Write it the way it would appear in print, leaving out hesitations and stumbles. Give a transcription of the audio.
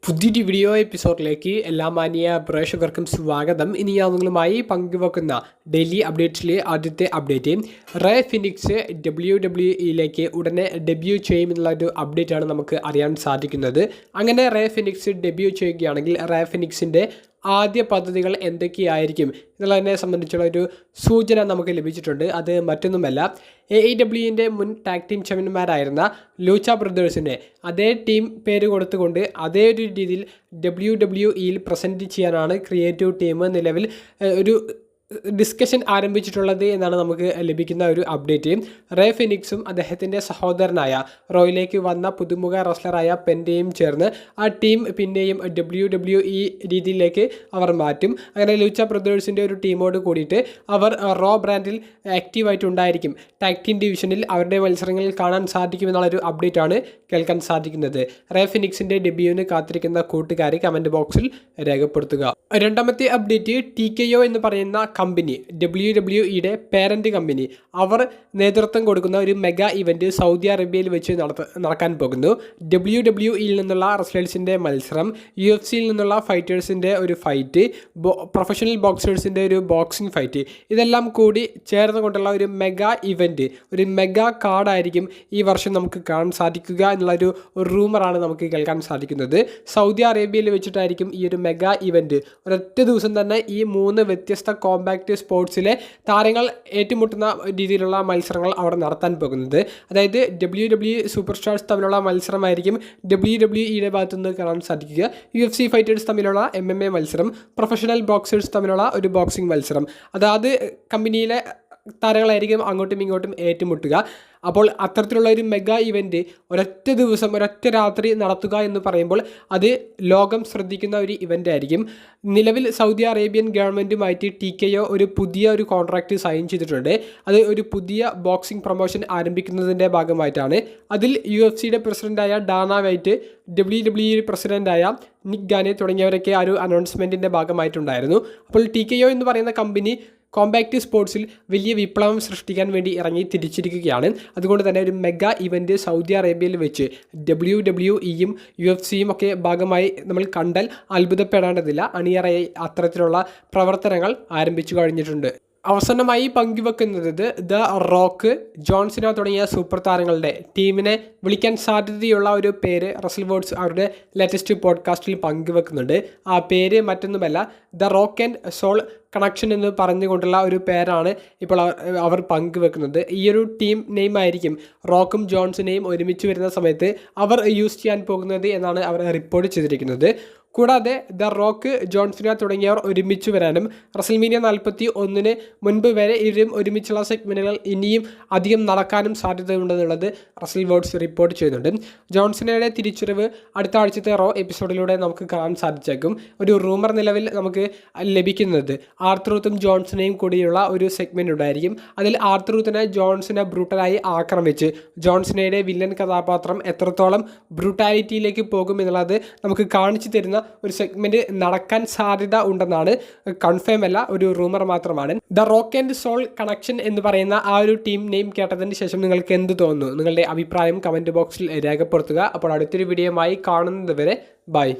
പുതിയൊരു വീഡിയോ എപ്പിസോഡിലേക്ക് എല്ലാ മാന്യ പ്രേക്ഷകർക്കും സ്വാഗതം. ഇനി ഞാൻ നിങ്ങളുമായി പങ്കുവെക്കുന്ന ഡെയിലി അപ്ഡേറ്റ്സിലെ ആദ്യത്തെ അപ്ഡേറ്റ് റേ ഫിനിക്സ് WWE ഉടനെ ഡെബ്യൂ ചെയ്യുമെന്നുള്ള ഒരു അപ്ഡേറ്റാണ് നമുക്ക് അറിയാൻ സാധിക്കുന്നത്. അങ്ങനെ റേ ഫിനിക്സ് ഡെബ്യൂ ചെയ്യുകയാണെങ്കിൽ റേ ഫിനിക്സിൻ്റെ ആദ്യ പദ്ധതികൾ എന്തൊക്കെയായിരിക്കും എന്നുള്ളതിനെ സംബന്ധിച്ചുള്ള ഒരു സൂചന നമുക്ക് ലഭിച്ചിട്ടുണ്ട്. അത് മറ്റൊന്നുമല്ല, AEWൻ്റെ മുൻ ടാഗ് ടീം ചാമ്പ്യന്മാരായിരുന്ന ലൂച്ച ബ്രദേഴ്സിനെ അതേ ടീം പേര് കൊടുത്തുകൊണ്ട് അതേ ഒരു രീതിയിൽ WWEയിൽ പ്രസൻറ്റ് ചെയ്യാനാണ് ക്രിയേറ്റീവ് ടീം നിലവിൽ ഒരു ഡിസ്കഷൻ ആരംഭിച്ചിട്ടുള്ളത് എന്നാണ് നമുക്ക് ലഭിക്കുന്ന ഒരു അപ്ഡേറ്റ്. റേ ഫിനിക്സും അദ്ദേഹത്തിൻ്റെ സഹോദരനായ റോയിലേക്ക് വന്ന പുതുമുഖ റെസ്ലറായ പെൻ്റെയും ചേർന്ന് ആ ടീം പിന്നെയും WWE രീതിയിലേക്ക് അവർ മാറ്റും. അങ്ങനെ ലൂച്ച ബ്രദേഴ്സിൻ്റെ ഒരു ടീമോട് കൂടിയിട്ട് അവർ റോ ബ്രാൻഡിൽ ആക്റ്റീവായിട്ടുണ്ടായിരിക്കും. ടാഗ് ടീം ഡിവിഷനിൽ അവരുടെ മത്സരങ്ങളിൽ കാണാൻ സാധിക്കുമെന്നുള്ളൊരു അപ്ഡേറ്റാണ് കേൾക്കാൻ സാധിക്കുന്നത്. റേ ഫിനിക്സിൻ്റെ ഡെബ്യൂവിന് കാത്തിരിക്കുന്ന കൂട്ടുകാരെ കമൻറ്റ് ബോക്സിൽ രേഖപ്പെടുത്തുക. രണ്ടാമത്തെ അപ്ഡേറ്റ് TKO എന്ന് പറയുന്ന കമ്പനി, WWEയുടെ പേരൻ്റ് കമ്പനി, അവർ നേതൃത്വം കൊടുക്കുന്ന ഒരു മെഗാ ഇവൻറ്റ് സൗദി അറേബ്യയിൽ വെച്ച് നടക്കാൻ പോകുന്നു. WWEയിൽ നിന്നുള്ള റെസ്ലേഴ്സിൻ്റെ മത്സരം, UFC നിന്നുള്ള ഫൈറ്റേഴ്സിൻ്റെ ഒരു ഫൈറ്റ്, പ്രൊഫഷണൽ ബോക്സേഴ്സിൻ്റെ ഒരു ബോക്സിംഗ് ഫൈറ്റ്, ഇതെല്ലാം കൂടി ചേർന്നുകൊണ്ടുള്ള ഒരു മെഗാ ഇവൻറ്റ്, ഒരു മെഗാ കാർഡായിരിക്കും ഈ വർഷം നമുക്ക് കാണാൻ സാധിക്കുക എന്നുള്ളൊരു റൂമറാണ് നമുക്ക് കേൾക്കാൻ സാധിക്കുന്നത്. സൗദി അറേബ്യയിൽ വെച്ചിട്ടായിരിക്കും ഈ ഒരു മെഗാ ഇവൻറ്റ്. ഒരൊറ്റ ദിവസം തന്നെ ഈ 3 വ്യത്യസ്ത കോമ്പാക്റ്റ് സ്പോർട്സിലെ താരങ്ങൾ ഏറ്റുമുട്ടുന്ന രീതിയിലുള്ള മത്സരങ്ങൾ അവിടെ നടത്താൻ പോകുന്നത്. അതായത് WWE സൂപ്പർ സ്റ്റാർസ് തമ്മിലുള്ള മത്സരമായിരിക്കും WWEയുടെ ഭാഗത്തുനിന്ന് കാണാൻ സാധിക്കുക. UFC ഫൈറ്റേഴ്സ് തമ്മിലുള്ള MMA മത്സരം, പ്രൊഫഷണൽ ബോക്സേഴ്സ് തമ്മിലുള്ള ഒരു ബോക്സിംഗ് മത്സരം, അതായത് കമ്പനിയിലെ താരങ്ങളായിരിക്കും അങ്ങോട്ടും ഇങ്ങോട്ടും ഏറ്റുമുട്ടുക. അപ്പോൾ അത്തരത്തിലുള്ള ഒരു മെഗാ ഇവൻറ്റ് ഒരൊറ്റ ദിവസം ഒരൊറ്റ രാത്രി നടത്തുക എന്ന് പറയുമ്പോൾ അത് ലോകം ശ്രദ്ധിക്കുന്ന ഒരു ഇവൻ്റ് ആയിരിക്കും. നിലവിൽ സൗദി അറേബ്യൻ ഗവൺമെൻറ്റുമായിട്ട് TKO ഒരു പുതിയ ഒരു കോൺട്രാക്റ്റ് സൈൻ ചെയ്തിട്ടുണ്ട്. അത് ഒരു പുതിയ ബോക്സിംഗ് പ്രൊമോഷൻ ആരംഭിക്കുന്നതിൻ്റെ ഭാഗമായിട്ടാണ്. അതിൽ UFCയുടെ പ്രസിഡൻ്റായ ഡാന വൈറ്റ്, WWE പ്രസിഡൻ്റായ നിക് ഗാനെ തുടങ്ങിയവരൊക്കെ ആ ഒരു അനൗൺസ്മെൻറ്റിൻ്റെ ഭാഗമായിട്ടുണ്ടായിരുന്നു. അപ്പോൾ TKO എന്ന് പറയുന്ന കമ്പനി കോമ്പാക്റ്റ് സ്പോർട്സിൽ വലിയ വിപ്ലവം സൃഷ്ടിക്കാൻ വേണ്ടി ഇറങ്ങി തിരിച്ചിരിക്കുകയാണ്. അതുകൊണ്ട് തന്നെ ഒരു മെഗാ ഇവൻറ്റ് സൗദി അറേബ്യയിൽ വെച്ച് WWEയും UFCയും ഒക്കെ ഭാഗമായി നമ്മൾ കണ്ടാൽ അത്ഭുതപ്പെടേണ്ടതില്ല. അണിയറയായി അത്തരത്തിലുള്ള പ്രവർത്തനങ്ങൾ ആരംഭിച്ചു കഴിഞ്ഞിട്ടുണ്ട്. അവസാനമായി പങ്കുവെക്കുന്നത് ദ റോക്ക്, ജോൺ സിന തുടങ്ങിയ സൂപ്പർ താരങ്ങളുടെ ടീമിനെ വിളിക്കാൻ സാധ്യതയുള്ള ഒരു പേര് റസൽ വേർഡ്സ് അവരുടെ ലേറ്റസ്റ്റ് പോഡ്കാസ്റ്റിൽ പങ്കുവെക്കുന്നുണ്ട്. ആ പേര് മറ്റൊന്നുമല്ല, the rock and soul connection എന്ന് പറഞ്ഞുകൊണ്ടുള്ള ഒരു പേരാണ് ഇപ്പോൾ അവർ പങ്കുവെക്കുന്നത്. ഈ ഒരു ടീം നെയിം ആയിരിക്കും റോക്കും ജോൺസിനെയും ഒരുമിച്ച് വരുന്ന സമയത്ത് അവർ യൂസ് ചെയ്യാൻ പോകുന്നത് എന്നാണ് അവർ റിപ്പോർട്ട് ചെയ്തിരിക്കുന്നത്. കൂടാതെ ദ റോക്ക്, ജോൺസിന തുടങ്ങിയവർ ഒരുമിച്ച് വരാനും റസൽമീനിയ 41 മുൻപ് വരെ ഇവരും ഒരുമിച്ചുള്ള സെഗ്മെൻറ്റുകൾ ഇനിയും അധികം നടക്കാനും സാധ്യതയുണ്ടെന്നുള്ളത് റസൽ വേർഡ്സ് റിപ്പോർട്ട് ചെയ്യുന്നുണ്ട്. ജോൺസിനയുടെ തിരിച്ചുവരവ് അടുത്ത ആഴ്ചത്തെ റോ എപ്പിസോഡിലൂടെ നമുക്ക് കാണാൻ സാധിച്ചേക്കും. ഒരു റൂമർ നിലവിൽ നമുക്ക് ലഭിക്കുന്നത് ആർത്രൂത്തും ജോൺസിനെയും കൂടിയുള്ള ഒരു സെഗ്മെൻറ്റ് ഉണ്ടായിരിക്കും. അതിൽ ആർത്രൂത്തിനെ ജോൺസിനെ ബ്രൂട്ടലായി ആക്രമിച്ച് ജോൺസിനയുടെ വില്ലൻ കഥാപാത്രം എത്രത്തോളം ബ്രൂട്ടാലിറ്റിയിലേക്ക് പോകും എന്നുള്ളത് നമുക്ക് കാണിച്ചു തരുന്ന ഒരു സെഗ്മെന്റ് നടക്കാൻ സാധ്യത ഉണ്ടെന്നാണ്. കൺഫേം അല്ല, ഒരു റൂമർ മാത്രമാണ്. The rock and soul connection എന്ന് പറയുന്ന ആ ഒരു ടീം നെയിം കേട്ടതിന് ശേഷം നിങ്ങൾക്ക് എന്ത് തോന്നുന്നു? നിങ്ങളുടെ അഭിപ്രായം കമൻറ്റ് ബോക്സിൽ രേഖപ്പെടുത്തുക. അപ്പോൾ അടുത്തൊരു വീഡിയോയുമായി കാണുന്നത് വരെ ബൈ.